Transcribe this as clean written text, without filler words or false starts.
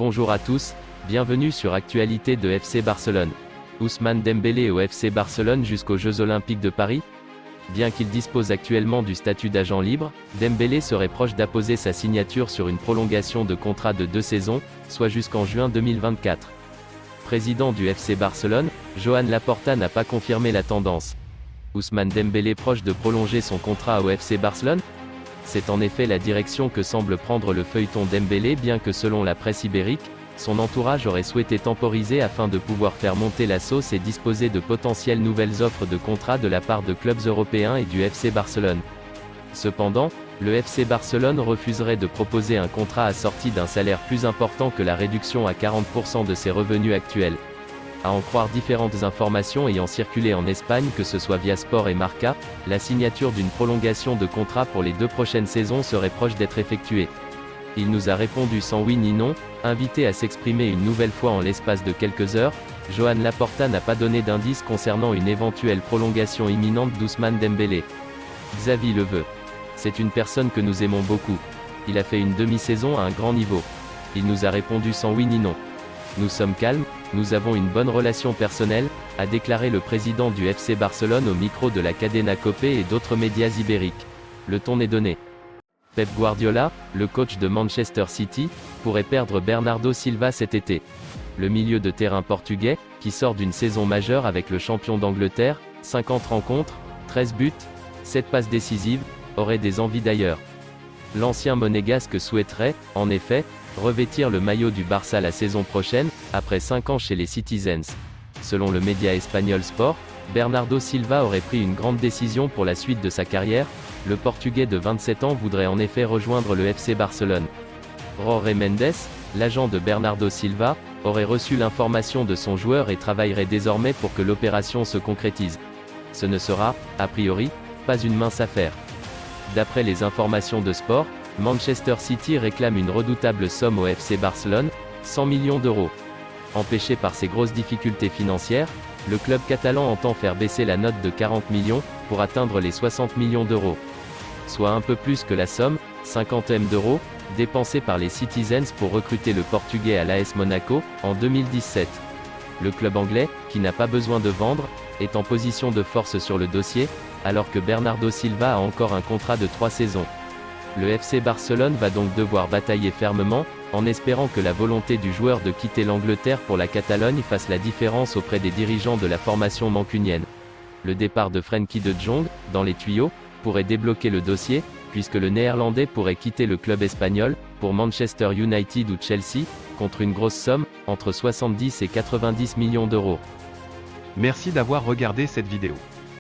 Bonjour à tous, bienvenue sur Actualité de FC Barcelone. Ousmane Dembélé au FC Barcelone jusqu'aux Jeux Olympiques de Paris. Bien qu'il dispose actuellement du statut d'agent libre, Dembélé serait proche d'apposer sa signature sur une prolongation de contrat de 2 saisons, soit jusqu'en juin 2024. Président du FC Barcelone, Joan Laporta n'a pas confirmé la tendance. Ousmane Dembélé proche de prolonger son contrat au FC Barcelone? C'est en effet la direction que semble prendre le feuilleton Dembélé, bien que selon la presse ibérique, son entourage aurait souhaité temporiser afin de pouvoir faire monter la sauce et disposer de potentielles nouvelles offres de contrat de la part de clubs européens et du FC Barcelone. Cependant, le FC Barcelone refuserait de proposer un contrat assorti d'un salaire plus important que la réduction à 40% de ses revenus actuels. À en croire différentes informations ayant circulé en Espagne, que ce soit via Sport et Marca, la signature d'une prolongation de contrat pour les 2 prochaines saisons serait proche d'être effectuée. Il nous a répondu sans oui ni non. Invité à s'exprimer une nouvelle fois en l'espace de quelques heures, Joan Laporta n'a pas donné d'indice concernant une éventuelle prolongation imminente d'Ousmane Dembélé. Xavi le veut. C'est une personne que nous aimons beaucoup. Il a fait une demi-saison à un grand niveau. Il nous a répondu sans oui ni non. Nous sommes calmes, nous avons une bonne relation personnelle, a déclaré le président du FC Barcelone au micro de la Cadena Cope et d'autres médias ibériques. Le ton est donné. Pep Guardiola, le coach de Manchester City, pourrait perdre Bernardo Silva cet été. Le milieu de terrain portugais, qui sort d'une saison majeure avec le champion d'Angleterre, 50 rencontres, 13 buts, 7 passes décisives, aurait des envies d'ailleurs. L'ancien monégasque souhaiterait, en effet, revêtir le maillot du Barça la saison prochaine, après 5 ans chez les Citizens. Selon le média espagnol Sport, Bernardo Silva aurait pris une grande décision pour la suite de sa carrière. Le Portugais de 27 ans voudrait en effet rejoindre le FC Barcelone. Jorge Mendes, l'agent de Bernardo Silva, aurait reçu l'information de son joueur et travaillerait désormais pour que l'opération se concrétise. Ce ne sera, a priori, pas une mince affaire. D'après les informations de Sport, Manchester City réclame une redoutable somme au FC Barcelone, 100 millions d'euros. Empêché par ses grosses difficultés financières, le club catalan entend faire baisser la note de 40 millions, pour atteindre les 60 millions d'euros. Soit un peu plus que la somme, 50 millions d'euros, dépensée par les Citizens pour recruter le Portugais à l'AS Monaco, en 2017. Le club anglais, qui n'a pas besoin de vendre, est en position de force sur le dossier, alors que Bernardo Silva a encore un contrat de 3 saisons. Le FC Barcelone va donc devoir batailler fermement, en espérant que la volonté du joueur de quitter l'Angleterre pour la Catalogne fasse la différence auprès des dirigeants de la formation mancunienne. Le départ de Frenkie de Jong, dans les tuyaux, pourrait débloquer le dossier, puisque le Néerlandais pourrait quitter le club espagnol, pour Manchester United ou Chelsea, contre une grosse somme, entre 70 et 90 millions d'euros. Merci d'avoir regardé cette vidéo.